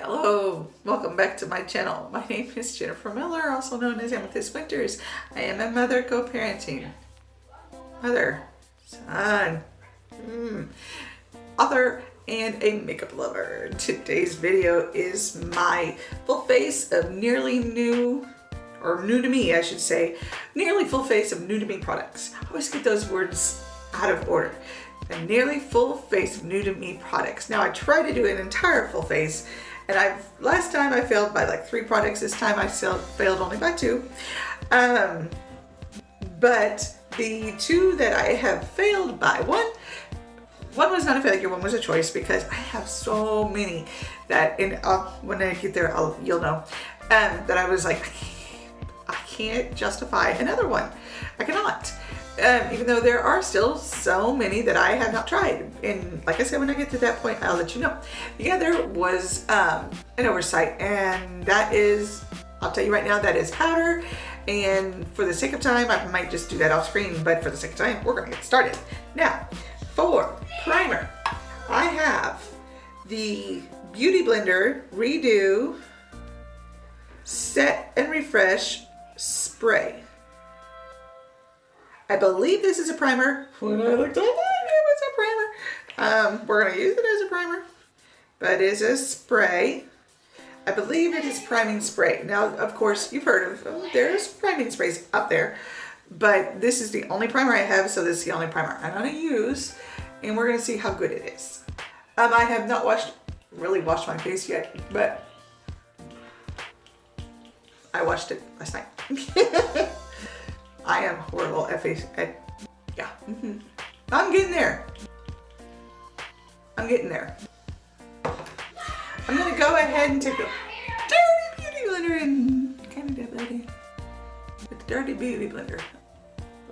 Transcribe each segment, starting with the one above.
Hello, welcome back to my channel. My name is Jennifer Miller, also known as Amethyst Winters. I am a mother co-parenting, mother, son, author, and a makeup lover. Today's video is my full face of nearly new, or new to me I should say, nearly full face of new to me products. I always get those words out of order. A nearly full face of new to me products. Now I try to do an entire full face, and last time I failed by like 3 products. This time I failed only by 2. But the 2 that I have failed by, one was not a failure, one was a choice, because I have so many that when I get there you'll know, that I was like, I can't justify another one. I cannot. Even though there are still so many that I have not tried. And like I said, when I get to that point, I'll let you know. The other was an oversight, and that is, I'll tell you right now, that is powder. And for the sake of time, I might just do that off screen, but for the sake of time, we're gonna get started. Now, for primer, I have the Beauty Blender Redo Set and Refresh Spray. I believe this is a primer. When I looked online, it was a primer. We're going to use it as a primer, but it is a spray. I believe it is priming spray. Now, of course, you've heard of, there's priming sprays out there, but this is the only primer I have, so this is the only primer I'm going to use, and we're going to see how good it is. I have not really washed my face yet, but I washed it last night. I am horrible at face. Yeah. I'm getting there. I'm getting there. I'm gonna go ahead and take a dirty beauty blender and kind of dab that in with the dirty beauty blender.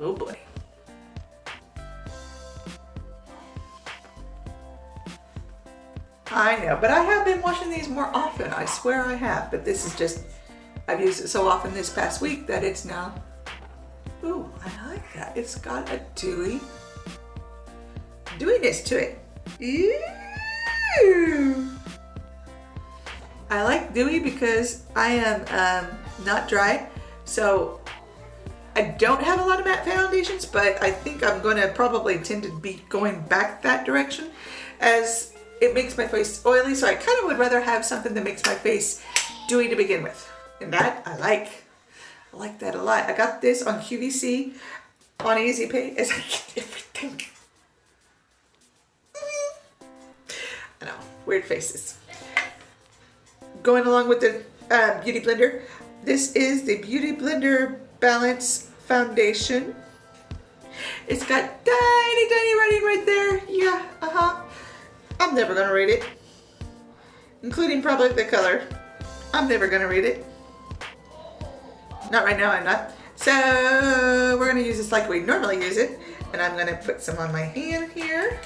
Oh boy. I know, but I have been washing these more often. I swear I have, but this is just, I've used it so often this past week that it's now. Ooh, I like that. It's got a dewiness to it. Ew. I like dewy because I am not dry, so I don't have a lot of matte foundations, but I think I'm going to probably tend to be going back that direction as it makes my face oily, so I kind of would rather have something that makes my face dewy to begin with. And that I like. I like that a lot. I got this on QVC on Easy Pay as I get everything. I know, weird faces. Going along with the Beauty Blender, this is the Beauty Blender Balance Foundation. It's got tiny writing right there. Yeah, I'm never gonna read it, including probably the color. I'm never gonna read it. Not right now, I'm not. So we're gonna use this like we normally use it. And I'm gonna put some on my hand here.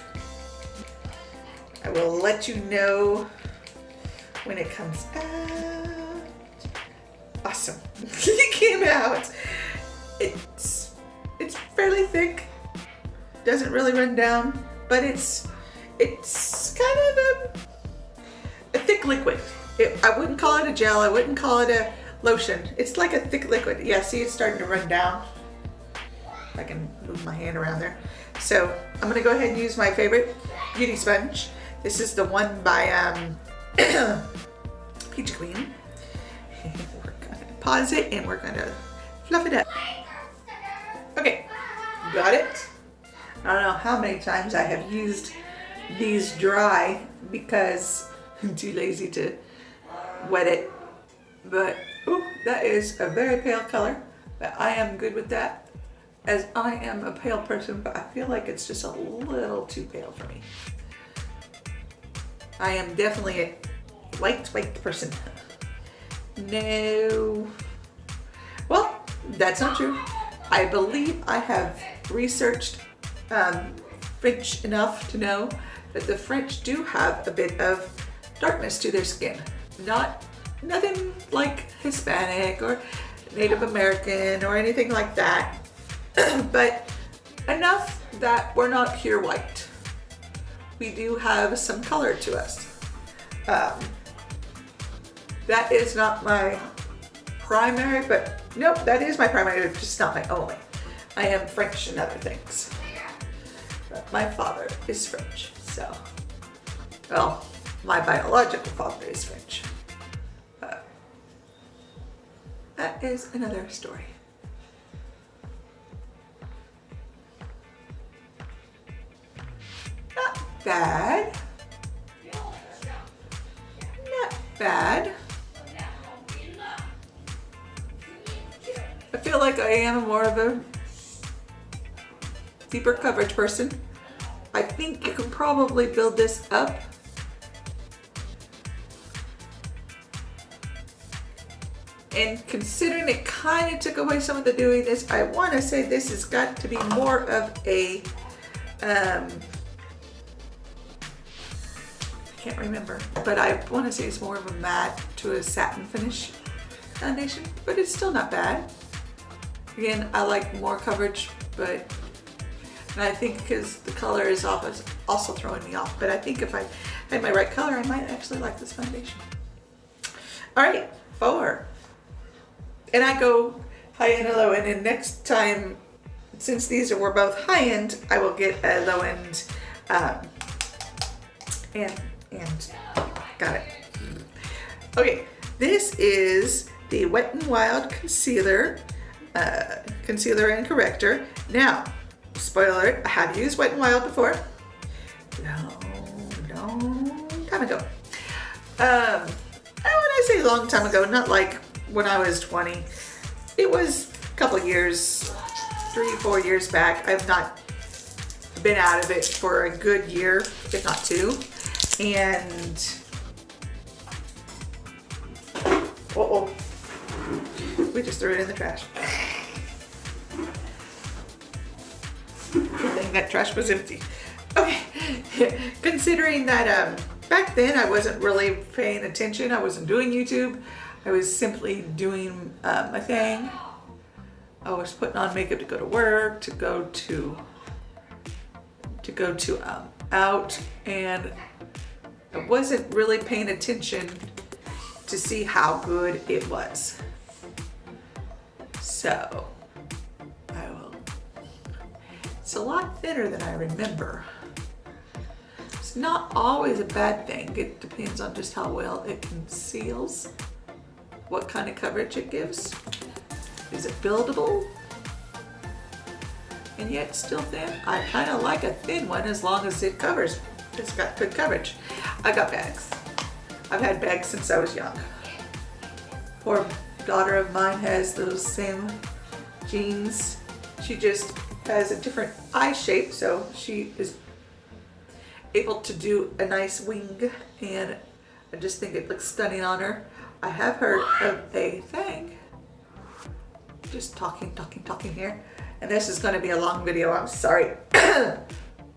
I will let you know when it comes out. Awesome, it came out. It's fairly thick. Doesn't really run down, but it's kind of a thick liquid. I wouldn't call it a gel, I wouldn't call it a lotion. It's like a thick liquid. Yeah, see, it's starting to run down. I can move my hand around there. So I'm gonna go ahead and use my favorite beauty sponge. This is the one by Peach Queen. And we're gonna pause it and we're gonna fluff it up. Okay, got it. I don't know how many times I have used these dry because I'm too lazy to wet it, but ooh, that is a very pale color, but I am good with that as I am a pale person, but I feel like it's just a little too pale for me. I am definitely a white person. No. Well, that's not true. I believe I have researched French enough to know that the French do have a bit of darkness to their skin. Nothing like Hispanic or Native American or anything like that, but enough that we're not pure white. We do have some color to us. That is not my primary, but nope, that is my primary, just not my only. I am French in other things. But my father is French, so, well, my biological father is French. That is another story. Not bad. Not bad. I feel like I am more of a deeper coverage person. I think you can probably build this up. And considering it kind of took away some of the dewiness, I want to say this has got to be more of a, I can't remember, but I want to say it's more of a matte to a satin finish foundation, but it's still not bad. Again, I like more coverage, but, and I think because the color is also throwing me off, but I think if I had my right color, I might actually like this foundation. All right, 4. And I go high end and low end, and next time, since these were both high end, I will get a low end, and got it. Okay, this is the Wet n Wild concealer, concealer and corrector. Now, spoiler, I have used Wet n Wild before. Long time ago. I want to say long time ago, not like when I was 20. It was a couple of years, 3-4 years back. I've not been out of it for a good year, if not 2. And, we just threw it in the trash. Good thing that trash was empty. Okay, considering that back then I wasn't really paying attention, I wasn't doing YouTube. I was simply doing my thing. I was putting on makeup to go to work, to go out, and I wasn't really paying attention to see how good it was. So, it's a lot thinner than I remember. It's not always a bad thing. It depends on just how well it conceals, what kind of coverage it gives. Is it buildable? And yet still thin? I kind of like a thin one as long as it covers. It's got good coverage. I got bags. I've had bags since I was young. Poor daughter of mine has those same jeans. She just has a different eye shape, so she is able to do a nice wing, and I just think it looks stunning on her. I have heard of a thing, just talking here, and this is going to be a long video, I'm sorry. I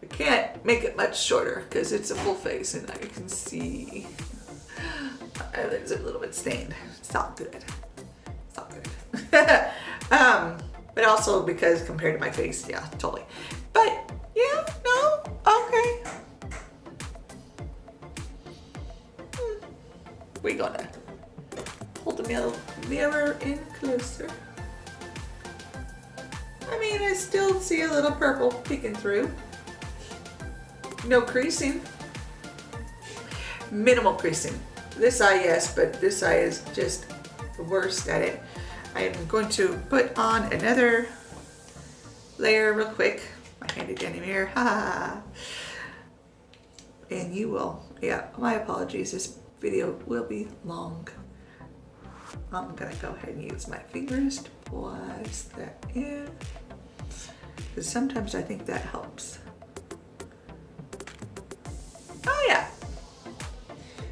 can't make it much shorter because it's a full face and I can see my eyelids are a little bit stained. It's not good. It's not good. But also because compared to my face, yeah, totally. But yeah, no, okay. We're gonna hold the mirror in closer. I mean, I still see a little purple peeking through. No creasing. Minimal creasing. This eye, yes, but this eye is just the worst at it. I am going to put on another layer real quick. My handy dandy mirror, ha! And you will, yeah, my apologies, this video will be long. I'm gonna go ahead and use my fingers to place that in, because sometimes I think that helps. Oh yeah.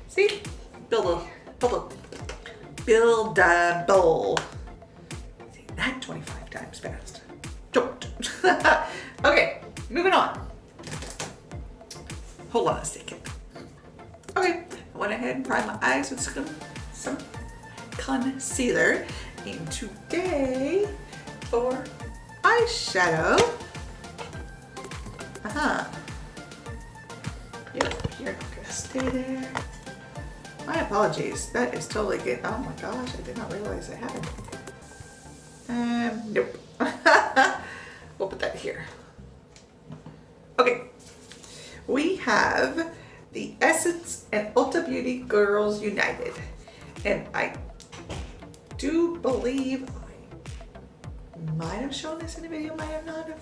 See? Buildable. See, that 25 times fast. Don't. Okay, moving on. Hold on a second. Okay, I went ahead and primed my eyes with some concealer. And today, for eyeshadow, yep, you're not gonna stay there. My apologies. That is totally good. Oh my gosh, I did not realize I had it. Nope. We'll put that here. Okay. We have the Essence and Ulta Beauty Girls United. And I do believe I might have shown this in a video, might have not have.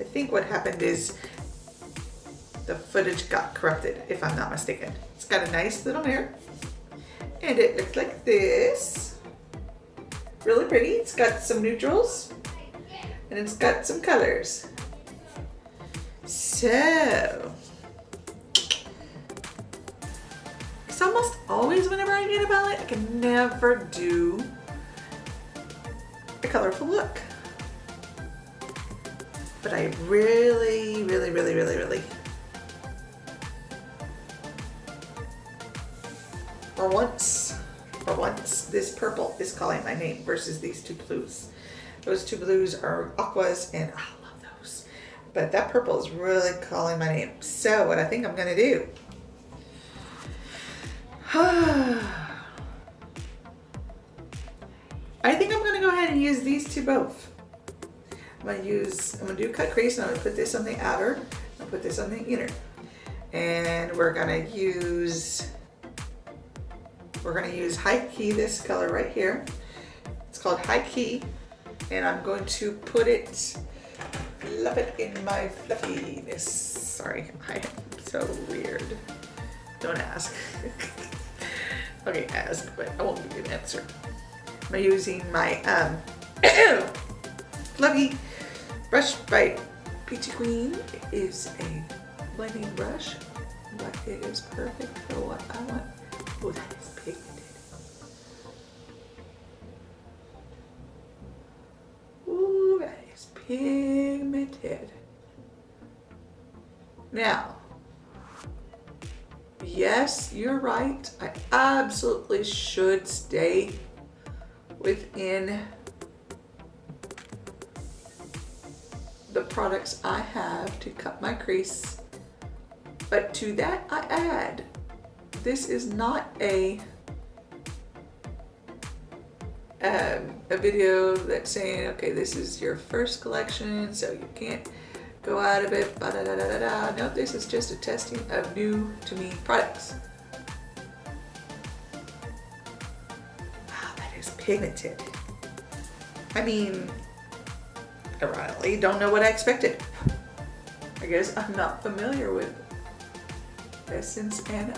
I think what happened is the footage got corrupted, if I'm not mistaken. It's got a nice little mirror. And it looks like this. Really pretty. It's got some neutrals. And it's got some colors. So, it's almost always whenever I get a palette, I can never do a colorful look. But I really, for once, this purple is calling my name versus these two blues. Those two blues are aquas and I love those. But that purple is really calling my name. So what I think I'm gonna do, I think I'm gonna go ahead and use these two both. I'm gonna do cut crease and I'm gonna put this on the outer, I'll put this on the inner. And we're gonna use High Key, this color right here. It's called High Key. And I'm going to fluff it in my fluffiness. Sorry, I am so weird. Don't ask. Okay, ask, but I won't give you an answer. I'm using my fluffy brush by Peachy Queen. It is a blending brush, but it is perfect for what I want. Oh, that is pigmented. Ooh, that is pigmented. Now, yes, you're right. I absolutely should stay within the products I have to cut my crease. But to that I add, this is not a video that's saying, okay, this is your first collection, so you can't go out of it, ba-da-da-da-da-da. No, this is just a testing of new to me products. Wow, that is pigmented. I mean, I really don't know what I expected. I guess I'm not familiar with Essence and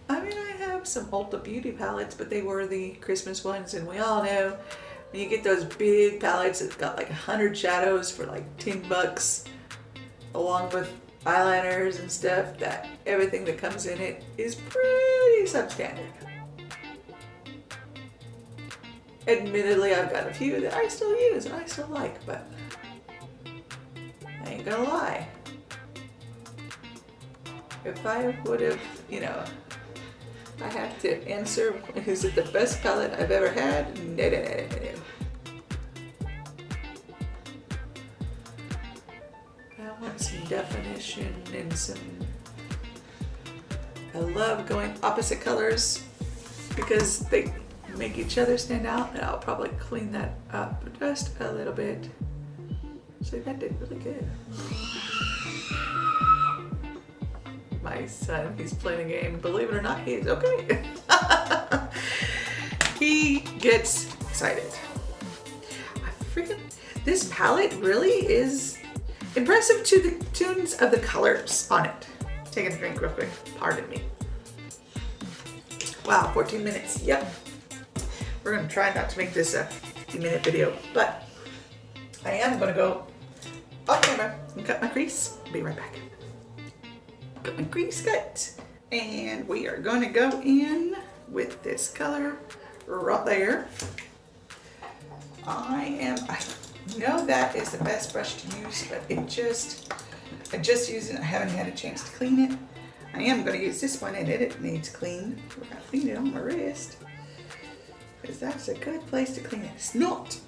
I mean, I have some Ulta Beauty palettes, but they were the Christmas ones, and we all know when you get those big palettes that's got like 100 shadows for like $10, along with eyeliners and stuff, that everything that comes in it is pretty substandard. Admittedly, I've got a few that I still use and I still like, but I ain't gonna lie. If I would have, you know, I have to answer, is it the best palette I've ever had? No. I want some definition and some, I love going opposite colors because they make each other stand out, and I'll probably clean that up just a little bit. So that did really good. My son, he's playing a game. Believe it or not, he's okay. He gets excited. This palette really is impressive to the tunes of the colors on it. Taking a drink real quick, pardon me. Wow, 14 minutes, yep. We're gonna try not to make this a 50-minute video, but I am gonna go off camera and cut my crease. Be right back. Got my crease cut, and we are gonna go in with this color right there. I know that is the best brush to use, but I just used it. I haven't had a chance to clean it. I am gonna use this one, and it needs clean. We're gonna clean it on my wrist, because that's a good place to clean it. It's not.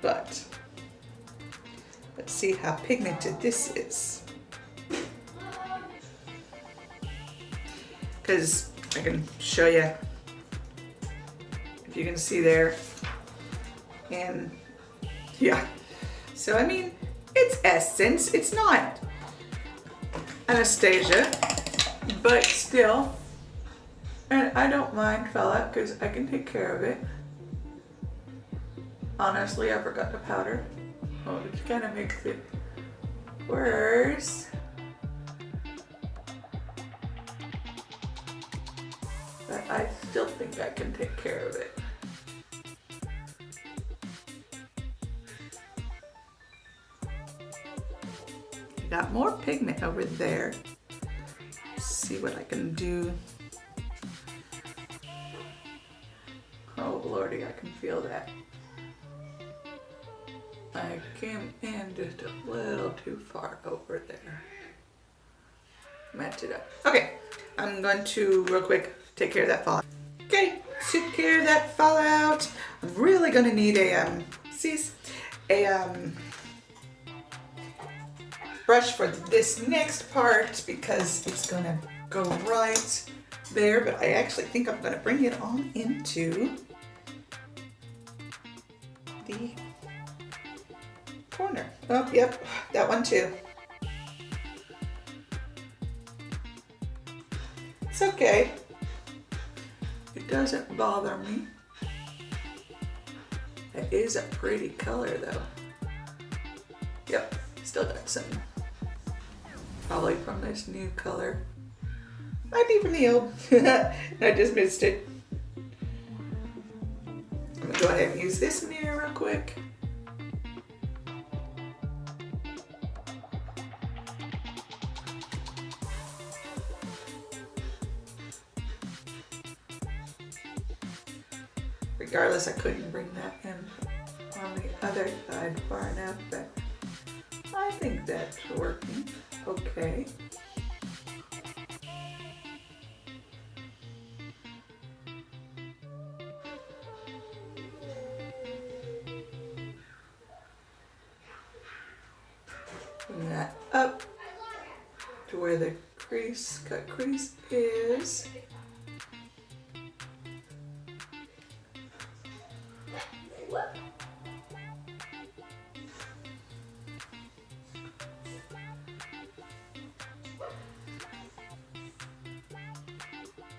But let's see how pigmented this is. because I can show you if you can see there. And yeah, so I mean, it's Essence, it's not Anastasia, but still, and I don't mind, fella, because I can take care of it. Honestly, I forgot the powder. Oh, it kind of makes it worse. But I still think I can take care of it. I got more pigment over there. Let's see what I can do. Oh lordy, I can feel that. I came in just a little too far over there. Match it up. Okay, I'm going to real quick take care of that fallout. Okay, took care of that fallout. I'm really gonna need a brush for this next part because it's gonna go right there, but I actually think I'm gonna bring it on into the corner. Oh, yep, that one too. It's okay. It doesn't bother me. It is a pretty color though. Yep, still got some. Probably from this new color. Might be from the old. I just missed it. I'm gonna go ahead and use this mirror real quick. Regardless, I couldn't bring that in on the other side far enough, but I think that's working okay. Bring that up to where the cut crease is.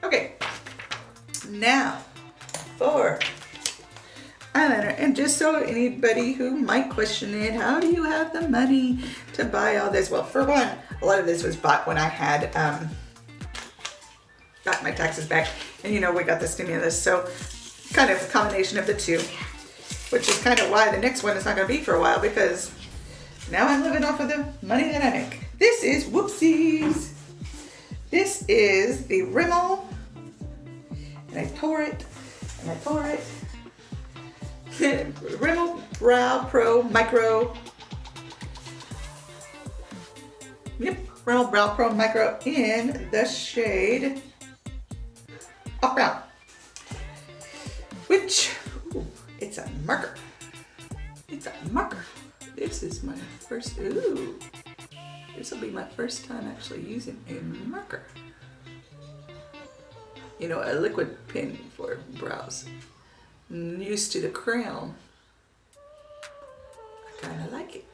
Okay, now for eyeliner, and just so anybody who might question it, how do you have the money to buy all this? Well, for one, a lot of this was bought when I had got my taxes back, and you know, we got the stimulus, so kind of a combination of the two, which is kind of why the next one is not going to be for a while, because now I'm living off of the money that I make. This is, whoopsies, this is the Rimmel, and I tore it, and I tore it. Rimmel Brow Pro Micro. Yep, Rimmel Brow Pro Micro in the shade Off Brown. Which, ooh, it's a marker. It's a marker. This is my first, ooh. This will be my first time actually using a marker. You know, a liquid pen for brows. I'm used to the crayon. I kind of like it.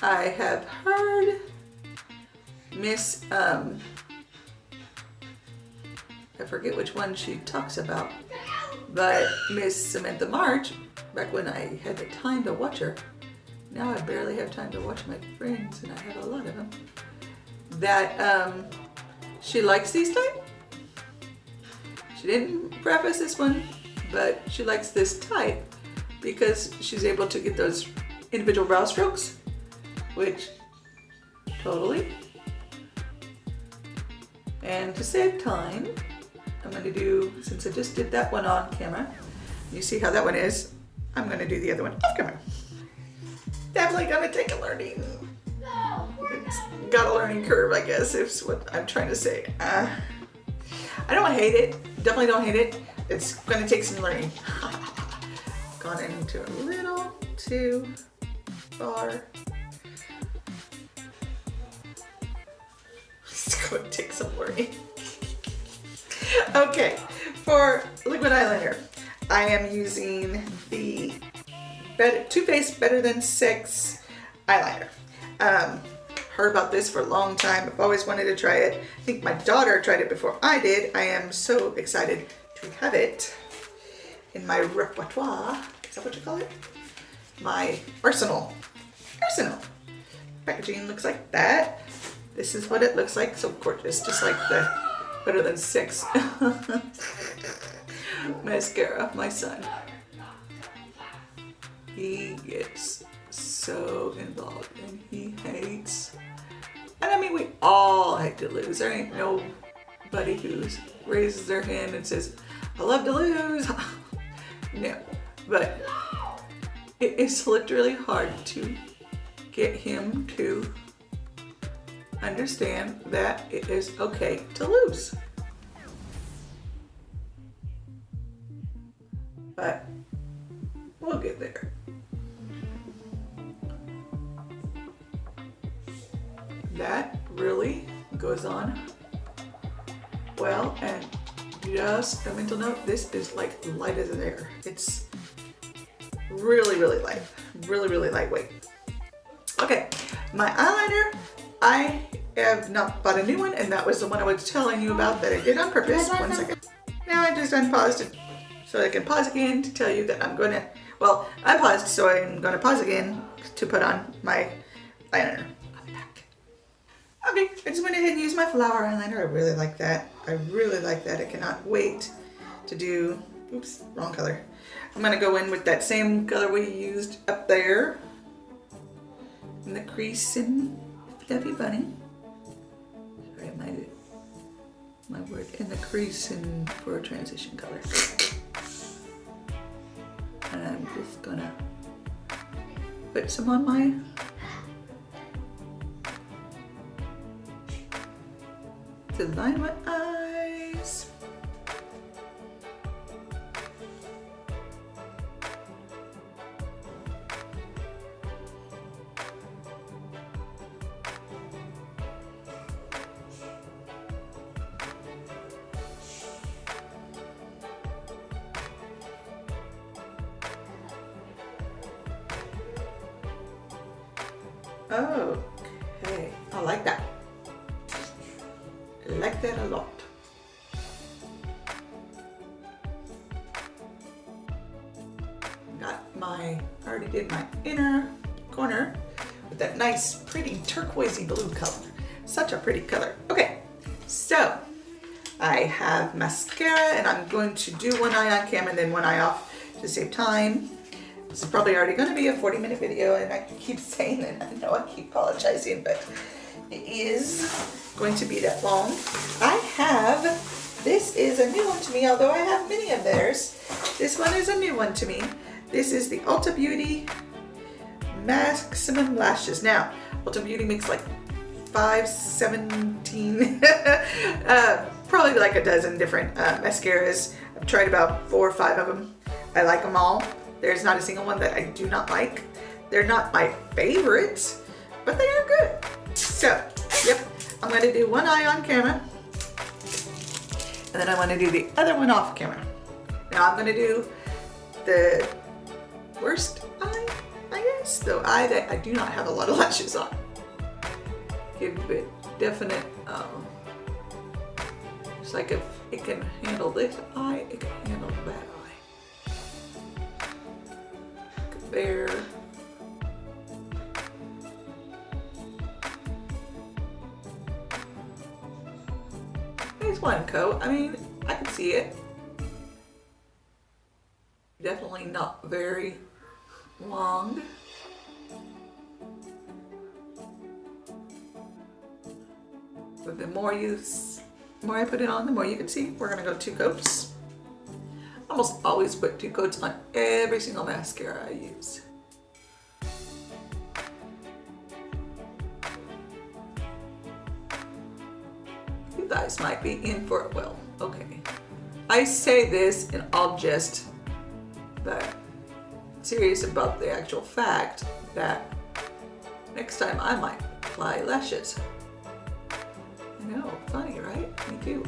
I have heard Miss, I forget which one she talks about, but Miss Samantha March, back when I had the time to watch her, now I barely have time to watch my friends, and I have a lot of them, that she likes these type. She didn't preface this one, but she likes this type because she's able to get those individual brow strokes, which totally. And to save time, I'm going to do, since I just did that one on camera, you see how that one is, I'm going to do the other one off camera. Definitely going to take a learning. It's got a learning curve, I guess, is what I'm trying to say. I don't hate it. Definitely don't hate it. It's going to take some learning. Gone into a little too far. going to take some learning. Okay, for liquid eyeliner, I am using the Too Faced Better Than Six eyeliner. Heard about this for a long time. I've always wanted to try it. I think my daughter tried it before I did. I am so excited to have it in my repertoire. Is that what you call it? My arsenal. Packaging looks like that. This is what it looks like. So gorgeous, just like the Better Than Six mascara of my son. He gets so involved and he hates. And I mean, we all hate to lose. There ain't nobody who raises their hand and says, I love to lose. No, but it is literally hard to get him to understand that it is okay to lose. But we'll get there. That really goes on well, and just a mental note, this is like light as air. It's really, really light, really lightweight. Okay, my eyeliner, I have not bought a new one, and that was the one I was telling you about that I did on purpose. 1 second. Now I just unpaused it so I can pause again to tell you that I'm going to, well, I paused so I'm going to pause again to put on my eyeliner. Okay, I just went ahead and used my flower eyeliner. I really like that. I cannot wait to do, oops, wrong color. I'm gonna go in with that same color we used up there in the crease in Fluffy Bunny. Sorry, my word, in the crease in for a transition color. And I'm just gonna put some on my to line my eyes. Okay, I like that. I like that a lot. I already did my inner corner with that nice, pretty turquoisey blue color. Such a pretty color. Okay, so I have mascara, and I'm going to do one eye on camera and then one eye off to save time. This is probably already going to be a 40-minute video, and I keep saying it. I know I keep apologizing, but it is going to be that long. This is a new one to me, although I have many of theirs. This one is a new one to me. This is the Ulta Beauty Maximum Lashes. Now, Ulta Beauty makes like 17, probably like a dozen different mascaras. I've tried about 4 or 5 of them. I like them all. There's not a single one that I do not like. They're not my favorites, but they are good. So, yep, I'm going to do one eye on camera, and then I want to do the other one off camera. Now I'm going to do the worst eye, I guess, the eye that I do not have a lot of lashes on. Give it definite, it's like if it can handle this eye, it can handle that eye. There. There's one coat. I mean, I can see it. Definitely not very long. But the more I put it on, the more you can see. We're gonna go 2 coats. I almost always put 2 coats on every single mascara I use. You guys might be in for it. Well, okay. I say this in all jest, but serious about the actual fact that next time I might apply lashes. And know, funny, right? Me too.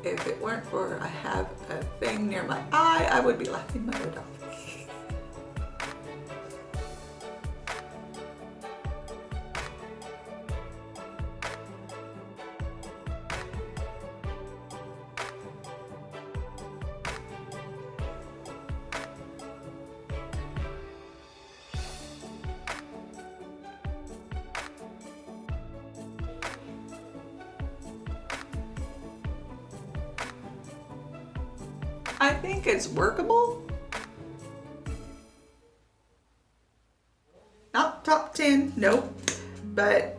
If it weren't for I have a thing near my eye, I would be laughing my head off. I think it's workable. Not top 10, nope. But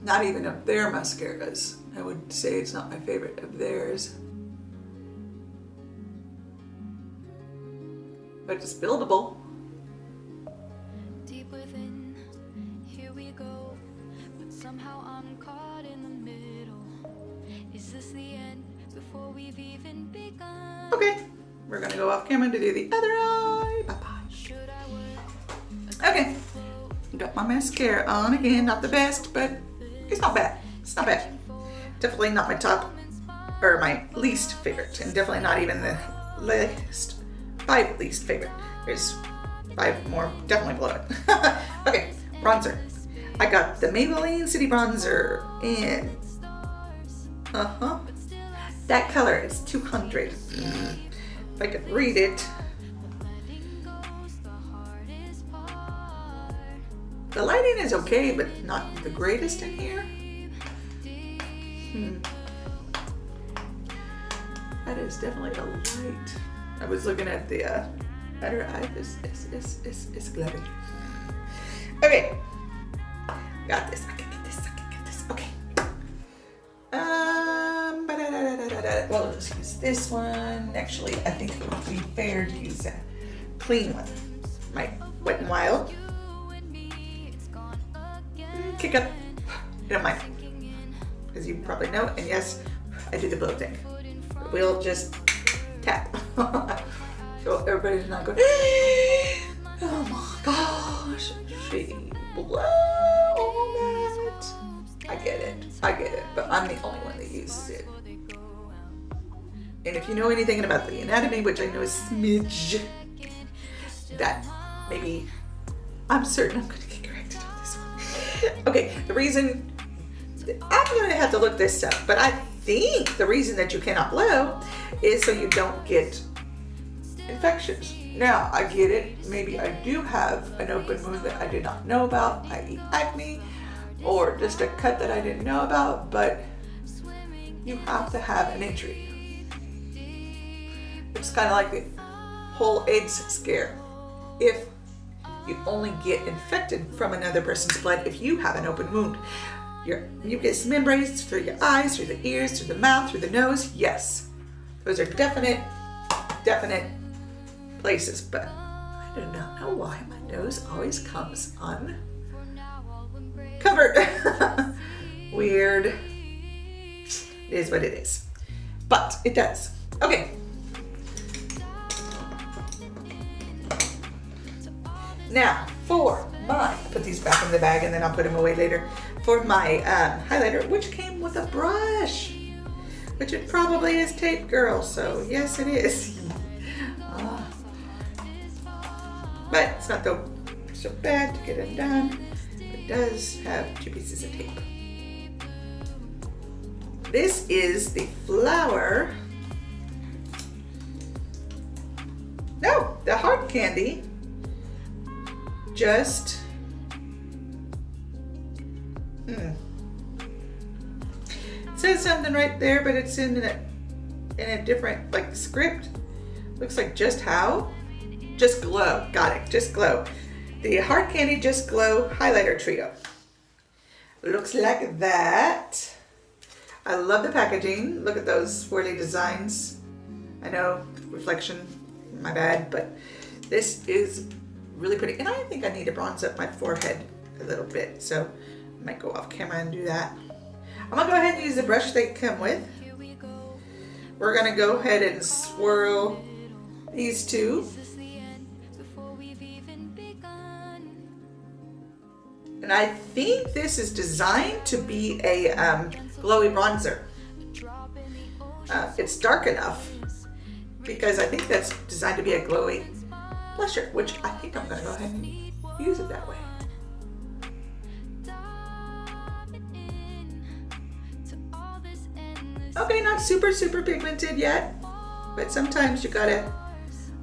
not even of their mascaras. I would say it's not my favorite of theirs. But it's buildable. Deep within, here we go. But somehow I'm caught in the middle. Is this the end before we've even begun? Okay, we're gonna go off camera to do the other eye. Bye-bye. Okay, got my mascara on again. Not the best, but it's not bad. It's not bad. Definitely not my top, or my least favorite, and definitely not even the least, 5 least favorite. There's 5 more definitely below it. Okay, bronzer. I got the Maybelline City Bronzer in, that color is 200. If I could read it. The lighting is okay, but not the greatest in here. That is definitely a light. I was looking at the under eye. It's glowing. Okay, got this. I can get this. I can get this. Okay. Well, let's use this one. Actually, I think it would be fair to use a clean one. My Wet n Wild. Kick up. You don't mind. As you probably know, and yes, I do the blow thing. We'll just tap. So everybody's not going, oh my gosh, she blew all that. I get it, but I'm the only one that uses it. And if you know anything about the anatomy, which I know is smidge, that maybe, I'm certain I'm gonna get corrected on this one. Okay, the reason, I'm gonna have to look this up, but I think the reason that you cannot blow is so you don't get infections. Now, I get it, maybe I do have an open wound that I did not know about, i.e. acne, or just a cut that I didn't know about, but you have to have an injury. It's kind of like the whole AIDS scare. If you only get infected from another person's blood if you have an open wound. Your mucous membranes through your eyes, through the ears, through the mouth, through the nose, yes. Those are definite places, but I do not know why my nose always comes uncovered. Weird. It is what it is. But it does. Okay. Now, for my, put these back in the bag and then I'll put them away later. For my highlighter, which came with a brush, which it probably is tape, girl, so yes it is. But it's not so bad to get it done. It does have 2 pieces of tape. This is the flower, no, the hard candy, just, it says something right there, but it's in a different like script. Looks like Just How? Just Glow, got it, Just Glow. The Hard Candy Just Glow Highlighter Trio. Looks like that. I love the packaging. Look at those swirly designs. I know, reflection, my bad, but this is really pretty. And I think I need to bronze up my forehead a little bit, so I might go off camera and do that. I'm gonna go ahead and use the brush they come with. We're gonna go ahead and swirl these 2. And I think this is designed to be a glowy bronzer. It's dark enough because I think that's designed to be a glowy blusher, which I think I'm gonna go ahead and use it that way. Okay, not super pigmented yet, but sometimes you gotta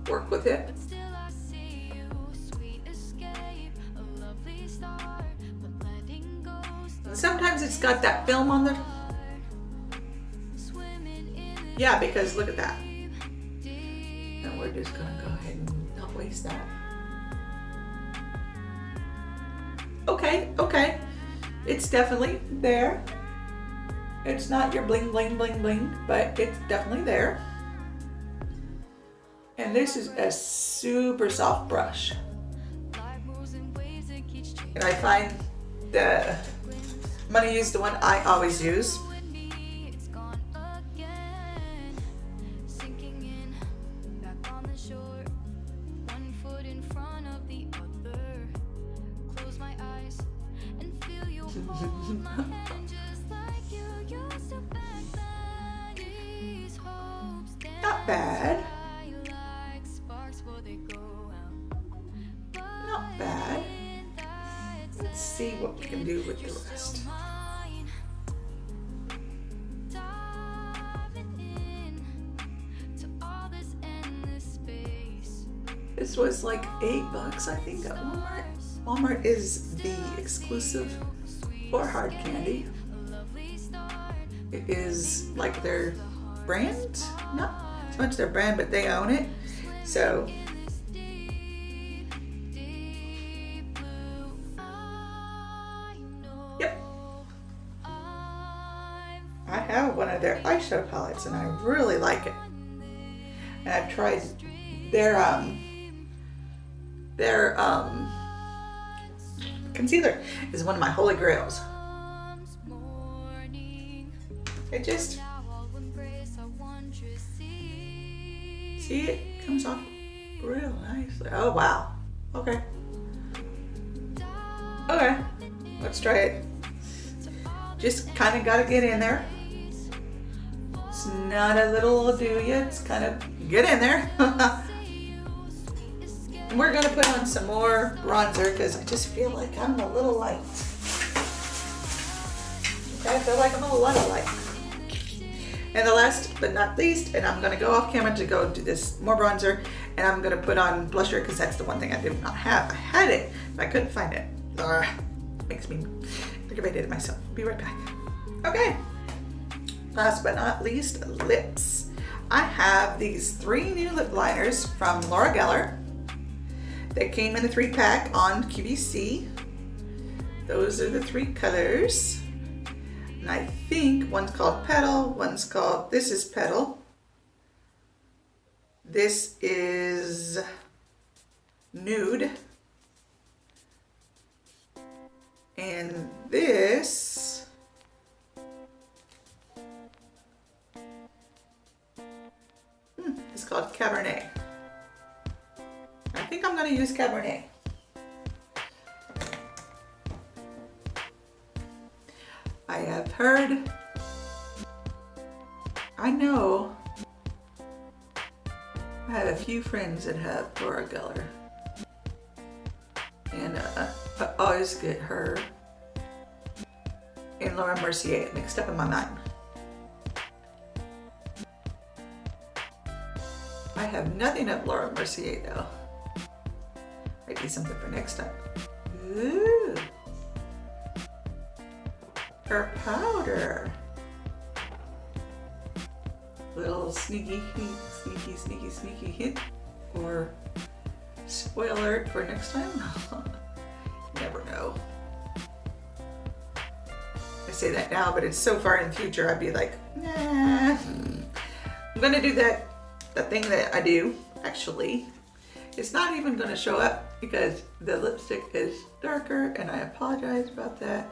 work with it. Sometimes it's got that film on the, yeah, because look at that. And we're just gonna go ahead and not waste that. Okay, it's definitely there. It's not your bling, but it's definitely there. And this is a super soft brush. And I find that I'm gonna use the one I always use. Not bad. Not bad. Let's see what we can do with the rest. This was like $8, I think, at Walmart. Walmart is the exclusive for hard candy. It is like their brand, not so much their brand, but they own it. So yep, I have one of their eyeshadow palettes and I really like it. And I've tried their concealer is one of my holy grails. It just, see, it comes off real nicely. Oh wow. Okay, let's try it. Just kind of got to get in there. It's not a little do ya, it's kind of get in there. We're gonna put on some more bronzer because I just feel like I'm a little light. Okay, I feel like I'm a little light. And the last but not least, and I'm gonna go off camera to go do this more bronzer, and I'm gonna put on blusher because that's the one thing I did not have. I had it, but I couldn't find it. Makes me aggravated at myself. Be right back. Okay. Last but not least, lips. I have these 3 new lip liners from Laura Geller. They came in a 3-pack on QVC. Those are the 3 colors. And I think one's called Petal, one's called, this is Petal. This is Nude. And this is called Cabernet. I think I'm going to use Cabernet. I have heard, I know, I have a few friends that have Laura Geller. And I always get her and Laura Mercier mixed up in my mind. I have nothing of Laura Mercier though. Might be something for next time. Ooh. Her powder. Little sneaky hint or spoiler alert for next time. Never know. I say that now, but it's so far in the future. I'd be like, nah. I'm gonna do that thing that I do. Actually, it's not even gonna show up because the lipstick is darker, and I apologize about that.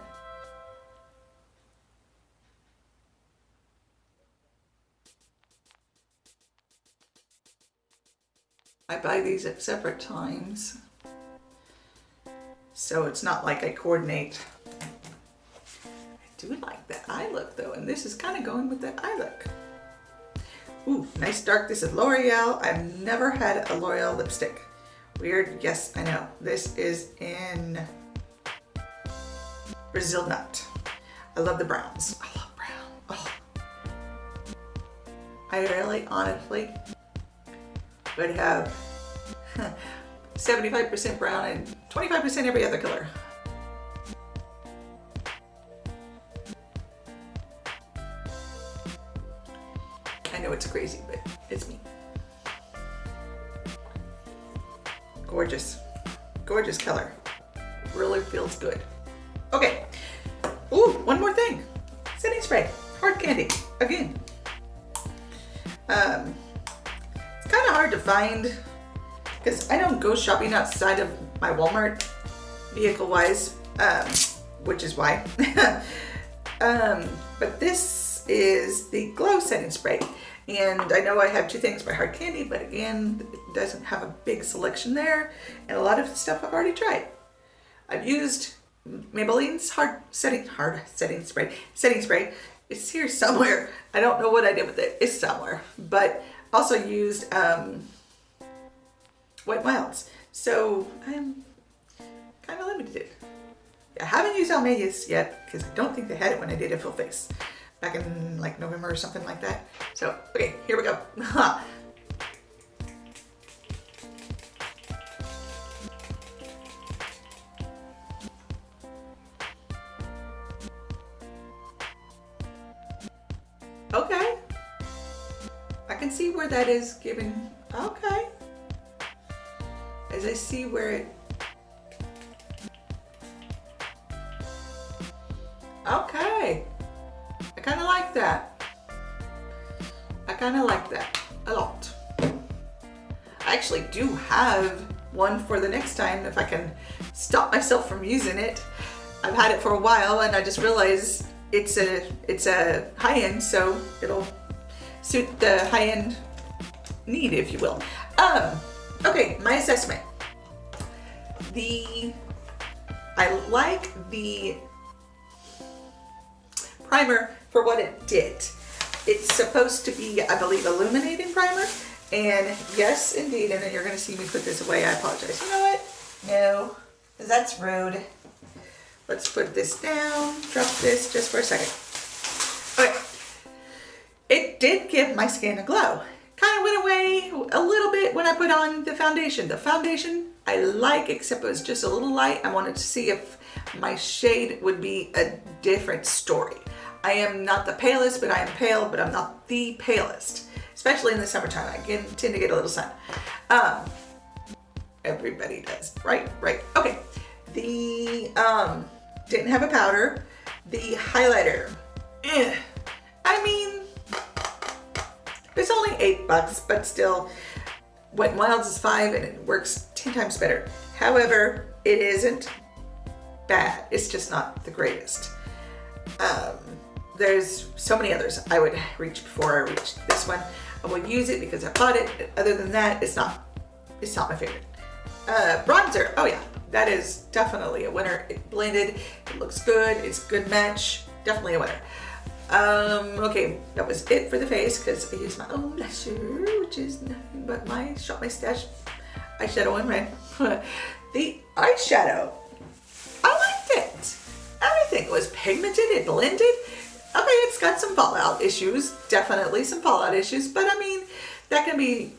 I buy these at separate times, so it's not like I coordinate. I do like that eye look look though, and this is kind of going with that eye look. Ooh, nice dark. This is L'Oreal. I've never had a L'Oreal lipstick. Weird. Yes, I know. This is in Brazil Nut. I love the browns. I love brown. Oh. I really, honestly, would have 75% brown and 25% every other color. I know it's crazy, but it's me. Gorgeous. Gorgeous color. Really feels good. Okay. Ooh, one more thing. Setting spray. Hard candy. Again. It's kind of hard to find because I don't go shopping outside of my Walmart vehicle-wise, which is why. But this is the Glow Setting Spray. And I know I have two things by Hard Candy, but again, it doesn't have a big selection there. And a lot of stuff I've already tried. I've used Maybelline's setting spray. It's here somewhere. I don't know what I did with it. It's somewhere. But also used Wet n Wild's. So I'm kind of limited. I haven't used Almeida's yet because I don't think they had it when I did a full face back in like November or something like that. So, okay, here we go. Okay. I can see where that is given. Okay. As I see where it. Okay. I kind of like that. I kind of like that a lot. I actually do have one for the next time if I can stop myself from using it. I've had it for a while and I just realized it's a high-end, so it'll suit the high-end need, if you will. Okay, my assessment. I like the primer for what it did. It's supposed to be, I believe, illuminating primer. And yes, indeed, and then you're gonna see me put this away. I apologize. You know what? No, that's rude. Let's put this down, drop this just for a second. Okay. It did give my skin a glow. Kind of went away a little bit when I put on the foundation. The foundation I like, except it was just a little light. I wanted to see if my shade would be a different story. I am not the palest, but I am pale, but I'm not the palest, especially in the summertime. I tend to get a little sun. Everybody does, right? Right. Okay. The didn't have a powder. The highlighter. I mean, it's only $8, but still, Wet n Wild's is $5 and it works 10 times better. However, it isn't bad. It's just not the greatest. There's so many others I would reach before I reached this one. I will use it because I bought it. Other than that, it's not my favorite. Bronzer, oh yeah, that is definitely a winner. It blended, it looks good, it's a good match, definitely a winner. Okay, that was it for the face because I used my own blusher, which is nothing but my Shop My Stash eyeshadow in red. The eyeshadow, I liked it. Everything was pigmented, it blended. Okay, it's got some fallout issues, definitely some fallout issues, but I mean, that can be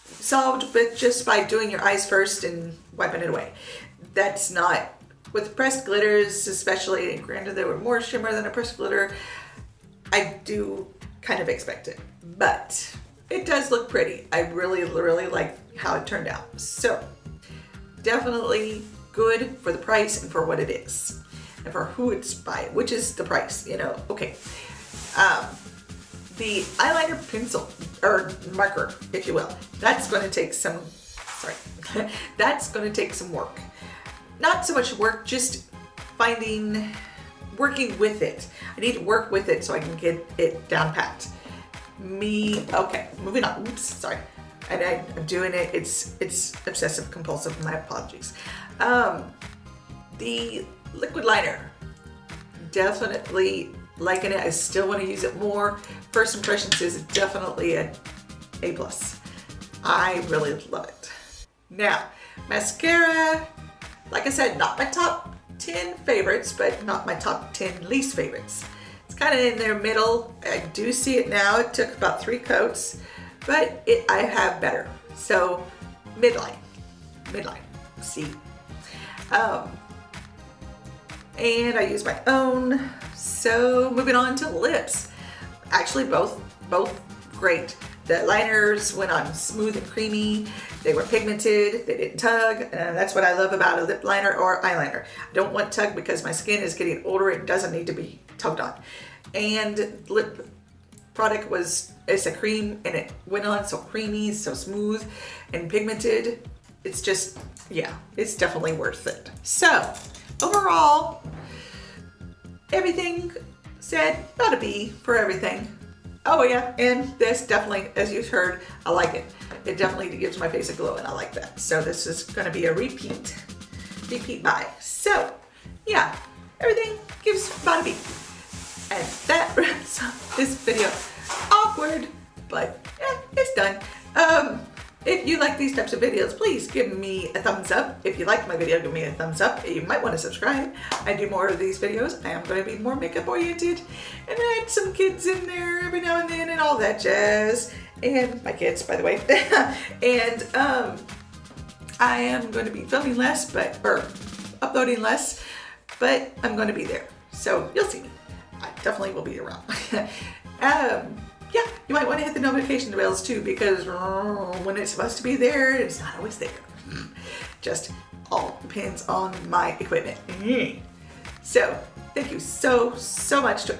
solved but just by doing your eyes first and wiping it away. That's not, with pressed glitters especially, and granted there were more shimmer than a pressed glitter, I do kind of expect it, but it does look pretty. I really, really like how it turned out. So definitely good for the price and for what it is and for who it's by, which is the price, you know. Okay. The eyeliner pencil or marker, if you will, that's going to take some, that's going to take some work. Not so much work, just working with it. I need to work with it so I can get it down packed. Okay, moving on. Oops, sorry. And I'm doing it. It's obsessive compulsive. My apologies. The liquid liner, definitely liking it. I still want to use it more. First impressions is definitely a A+. I really love it. Now, mascara, like I said, not my top 10 favorites, but not my top 10 least favorites. It's kind of in their middle. I do see it now. It took about 3 coats, but I have better. So midline, C. And I use my own. So moving on to lips. Actually, both great. The liners went on smooth and creamy. They were pigmented, they didn't tug, and that's what I love about a lip liner or eyeliner. I don't want tug because my skin is getting older. It doesn't need to be tugged on. And lip product it's a cream, and it went on so creamy, so smooth and pigmented. It's just, yeah, it's definitely worth it. So overall, everything said about a B for everything. Oh yeah, and this definitely, as you heard, I like it. It definitely gives my face a glow, and I like that. So this is gonna be a repeat buy. So yeah, everything gives about a B. And that wraps up this video. Awkward, but yeah, it's done. If you like these types of videos, please give me a thumbs up. If you liked my video, give me a thumbs up. You might want to subscribe. I do more of these videos. I am going to be more makeup oriented, and I add some kids in there every now and then and all that jazz. And my kids, by the way. And I am going to be filming less, or uploading less, but I'm going to be there. So you'll see me. I definitely will be around. Yeah, you might want to hit the notification bells too, because when it's supposed to be there, it's not always there. Just all depends on my equipment. So thank you so much to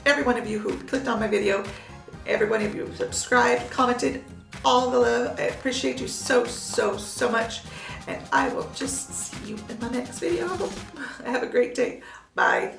every one of you who clicked on my video, every one of you who subscribed, commented, all the love. I appreciate you so much, and I will just see you in my next video. Have a great day. Bye.